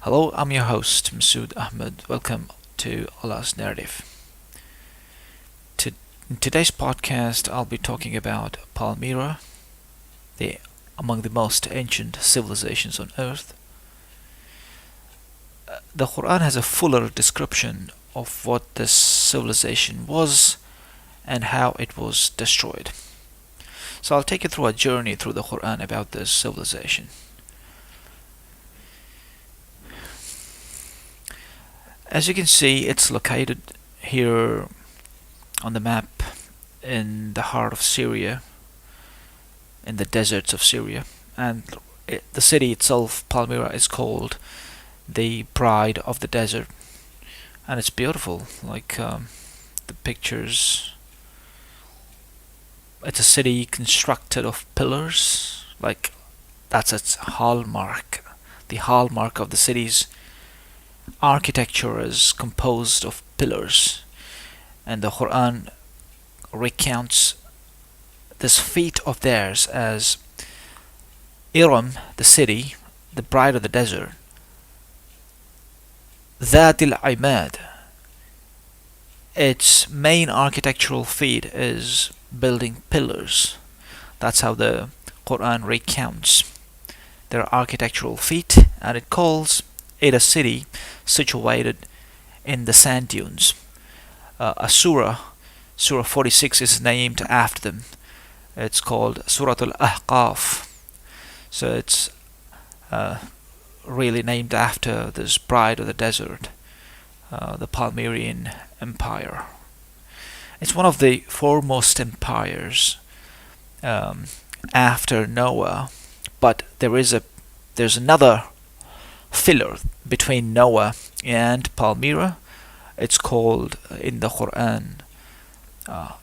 Hello, I'm your host, Masood Ahmed. Welcome to Allah's Narrative. To, in today's podcast, I'll be talking about Palmyra, among the most ancient civilizations on Earth. The Quran has a fuller description of what this civilization was and how it was destroyed. So I'll take you through a journey through the Quran about this civilization. As you can see, it's located here on the map in the heart of Syria, in the deserts of Syria, and the city itself, Palmyra, is called the Bride of the Desert, and it's beautiful. The pictures, it's a city constructed of pillars. That's its hallmark. The hallmark of the city's architecture is composed of pillars, and the Quran recounts this feat of theirs as Iram, the city, the bride of the desert, ذات العماد. Its main architectural feat is building pillars. That's how the Quran recounts their architectural feat, and it calls it a city situated in the sand dunes. Surah 46, is named after them. It's called Surah Al-Ahqaf. So it's really named after this bride of the desert, the Palmyrian Empire. It's one of the foremost empires after Noah, but there's another filler between Noah and Palmyra. It's called in the Quran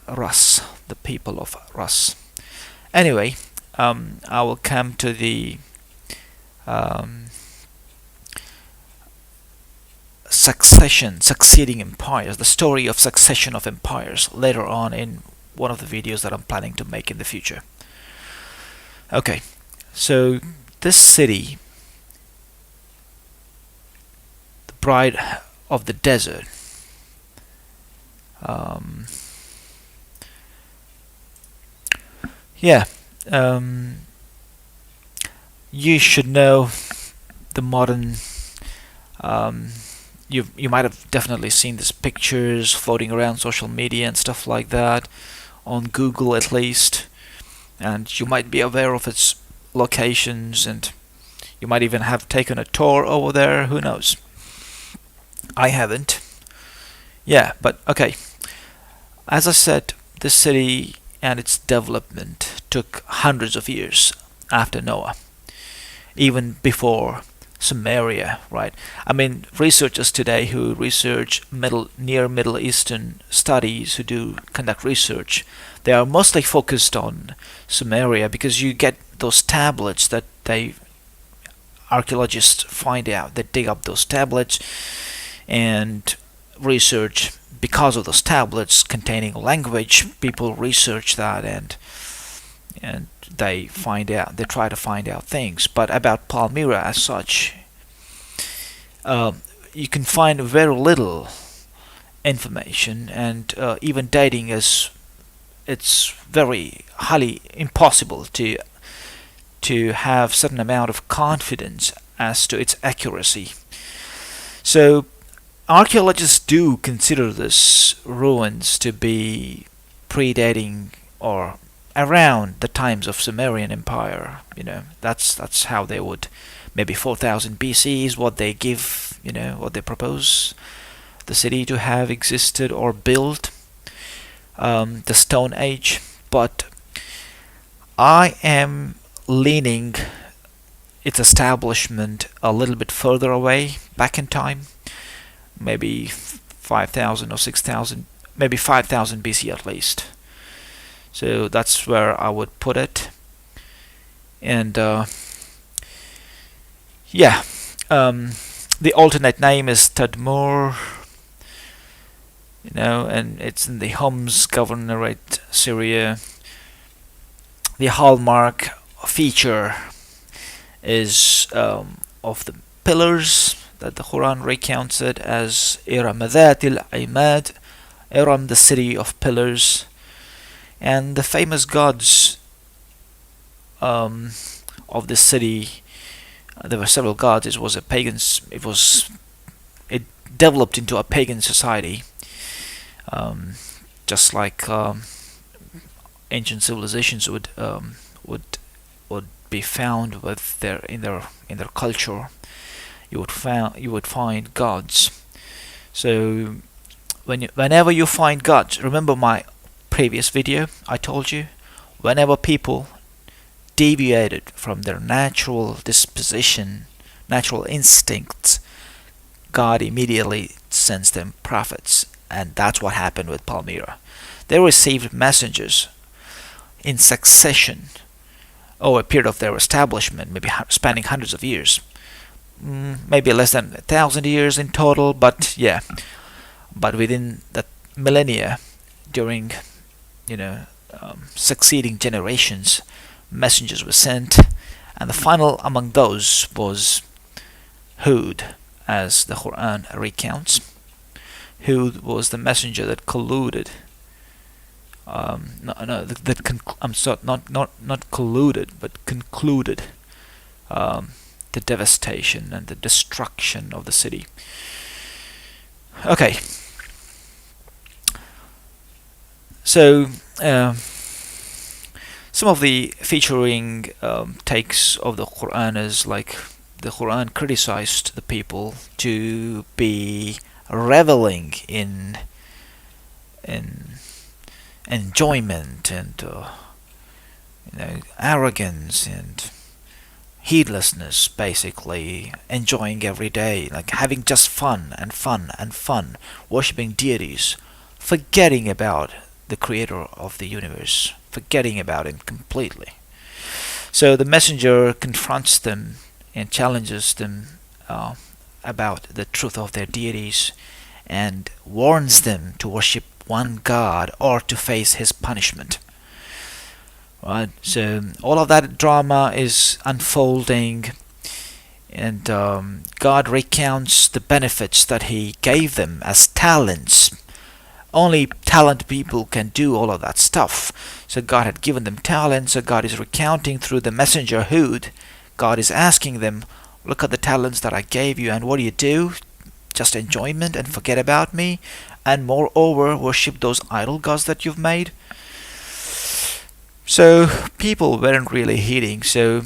Ras, the people of Ras. Anyway, I will come to the succeeding empires, the story of succession of empires later on in one of the videos that I'm planning to make in the future. Okay, so this city, the bride of the desert, you should know the modern. You might have definitely seen these pictures floating around social media and stuff like that, on Google at least, and you might be aware of its locations, and you might even have taken a tour over there. Who knows? I haven't. Yeah, but okay. As I said, this city and its development took hundreds of years after Noah, even before Samaria, right? I mean, researchers today who research near Middle Eastern studies, who conduct research, they are mostly focused on Samaria, because you get those tablets that archaeologists find out. They dig up those tablets and research. Because of those tablets containing language, people research that and they try to find out things. But about Palmyra as such, you can find very little information, and even dating it's very highly impossible to have certain amount of confidence as to its accuracy. So archaeologists do consider this ruins to be predating or around the times of Sumerian Empire. That's how they would, maybe 4000 BC is what they give, what they propose the city to have existed or built, the Stone Age. But I am leaning its establishment a little bit further away, back in time, maybe 5000 or 6000, maybe 5000 BC at least. So that's where I would put it. And the alternate name is Tadmur, and it's in the Homs Governorate, Syria. The hallmark feature is of the pillars that the Quran recounts it as Iram Dhatil Imad, Iram, the city of pillars, and the famous gods of this city. There were several gods. It was a pagan. It developed into a pagan society, just like ancient civilizations would would be found with their culture. You would find gods. So whenever you find gods, remember my previous video. I told you, whenever people deviated from their natural disposition, natural instincts, God immediately sends them prophets, and that's what happened with Palmyra. They received messengers in succession over a period of their establishment, maybe spanning hundreds of years, maybe less than 1,000 years in total, but yeah, but within that millennia, during succeeding generations, messengers were sent, and the final among those was Hud, as the Quran recounts. Hud was the messenger that colluded. I'm sorry, not colluded, but concluded the devastation and the destruction of the city. Okay, so some of the featuring takes of the Quran is like the Quran criticized the people to be reveling in enjoyment and arrogance and heedlessness, basically enjoying every day, like having just fun and fun and fun, worshipping deities, forgetting about the creator of the universe, forgetting about him completely. So the messenger confronts them and challenges them about the truth of their deities and warns them to worship one God or to face his punishment. Right? So all of that drama is unfolding, and God recounts the benefits that he gave them as talents. Only talented people can do all of that stuff. So God had given them talents. So God is recounting through the messenger Hud. God is asking them, look at the talents that I gave you, and what do? Just enjoyment and forget about me, and moreover worship those idol gods that you've made. So people weren't really heeding. So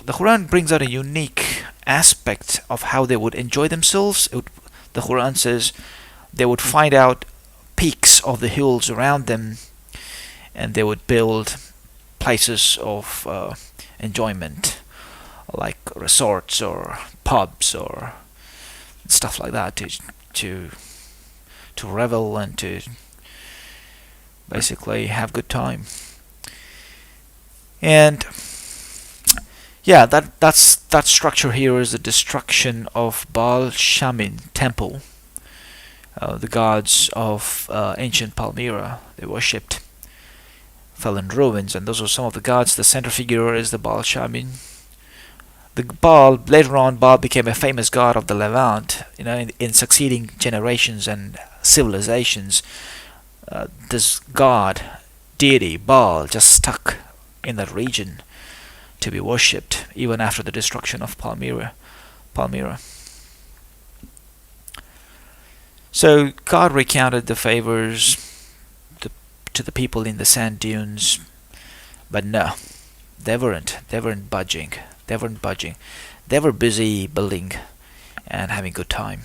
the Quran brings out a unique aspect of how they would enjoy themselves. The Quran says they would find out peaks of the hills around them, and they would build places of enjoyment, like resorts or pubs or stuff like that, to revel and to basically have good time. And yeah, that structure here is the destruction of Baal Shamin temple. The gods of ancient Palmyra, they worshipped, fell in ruins, and those are some of the gods. The center figure is the Baal Shamin. The Baal, later on, Baal became a famous god of the Levant. In succeeding generations and civilizations, this god, deity, Baal, just stuck in that region to be worshipped, even after the destruction of Palmyra. So God recounted the favors to the people in the sand dunes, but no, they weren't budging. They were busy building and having good time.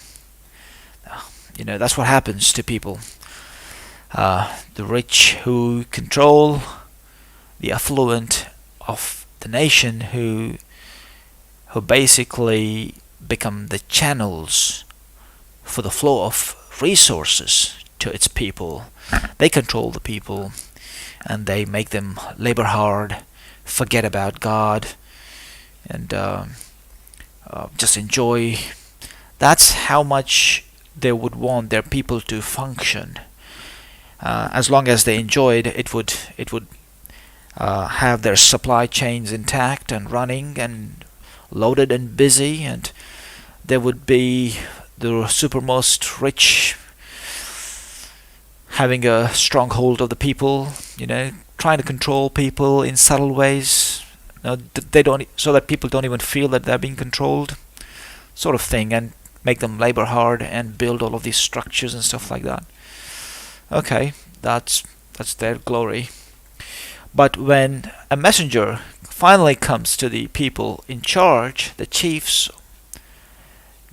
That's what happens to people. The rich who control the affluent of the nation, who basically become the channels for the flow of resources to its people. They control the people, and they make them labor hard, forget about God, and just enjoy. That's how much they would want their people to function. As long as they enjoyed, it would have their supply chains intact and running and loaded and busy, and There would be the supermost rich having a stronghold of the people, trying to control people in subtle ways. They don't, so that people don't even feel that they're being controlled, sort of thing, and make them labor hard and build all of these structures and stuff like that. Okay, that's their glory. But when a messenger finally comes to the people in charge, the chiefs,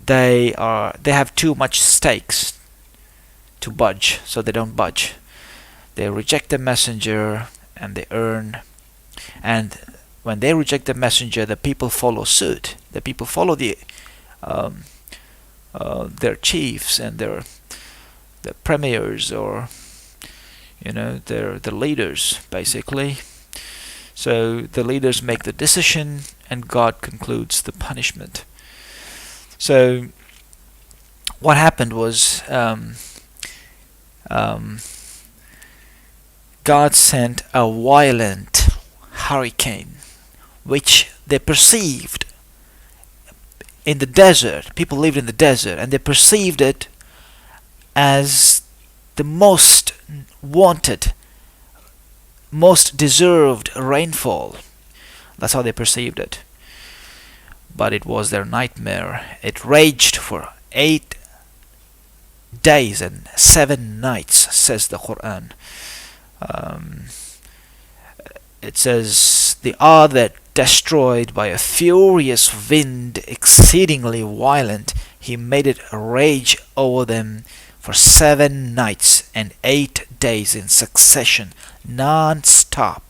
they have too much stakes to budge, so they don't budge. They reject the messenger and they earn. And when they reject the messenger, the people follow suit. The people follow their chiefs and their premiers, or their leaders, basically. So the leaders make the decision, and God concludes the punishment. So what happened was, God sent a violent hurricane, which they perceived in the desert. People lived in the desert, and they perceived it as the most wanted, most deserved rainfall. That's how they perceived it. But it was their nightmare. It raged for 8 days and 7 nights, says the Quran. It says, the earth that destroyed by a furious wind exceedingly violent, he made it rage over them for 7 nights and 8 days in succession, non-stop,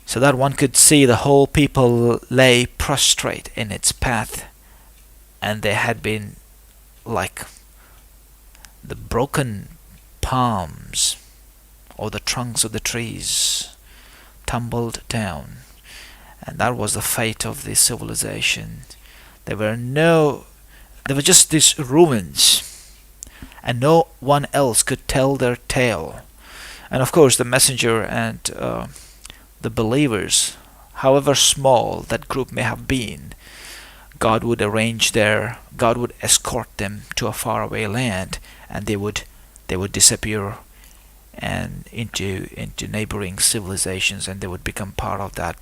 so that one could see the whole people lay prostrate in its path, and they had been like the broken palms or the trunks of the trees tumbled down. And that was the fate of the civilization. There were just these ruins, and no one else could tell their tale. And of course the messenger and the believers, however small that group may have been, God would escort them to a faraway land, and they would disappear and into neighboring civilizations, and they would become part of that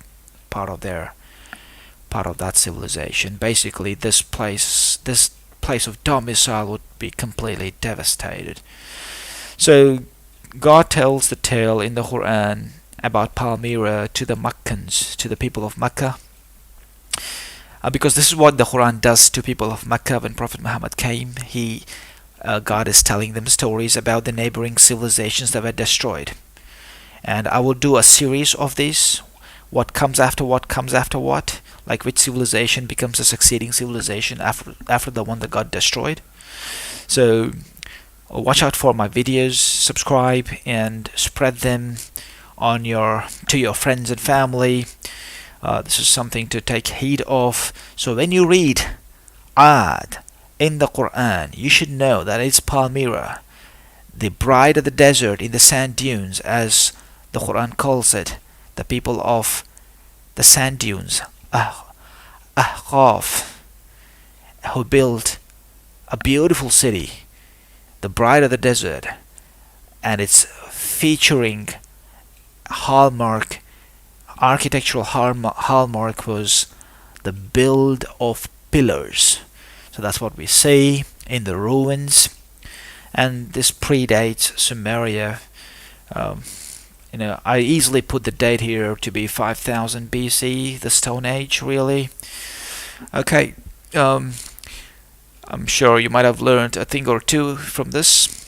civilization. Basically, this place of domicile would be completely devastated. So God tells the tale in the Quran about Palmyra to the Meccans, to the people of Mecca, because this is what the Quran does to people of Mecca. When Prophet Muhammad came, God is telling them stories about the neighboring civilizations that were destroyed. And I will do a series of these. What comes after what, like which civilization becomes a succeeding civilization after the one that got destroyed. So watch out for my videos, subscribe, and spread them to your friends and family. This is something to take heed of. So when you read Ad in the Quran, you should know that it's Palmyra, the bride of the desert in the sand dunes, as the Quran calls it, the people of the sand dunes, Ahqaf, who built a beautiful city, the bride of the desert, and it's featuring architectural hallmark was the build of pillars. So that's what we see in the ruins, and this predates Sumeria. I easily put the date here to be 5000 BC, the Stone Age, really. Okay, I'm sure you might have learned a thing or two from this,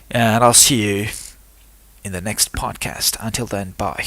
and I'll see you in the next podcast. Until then, bye.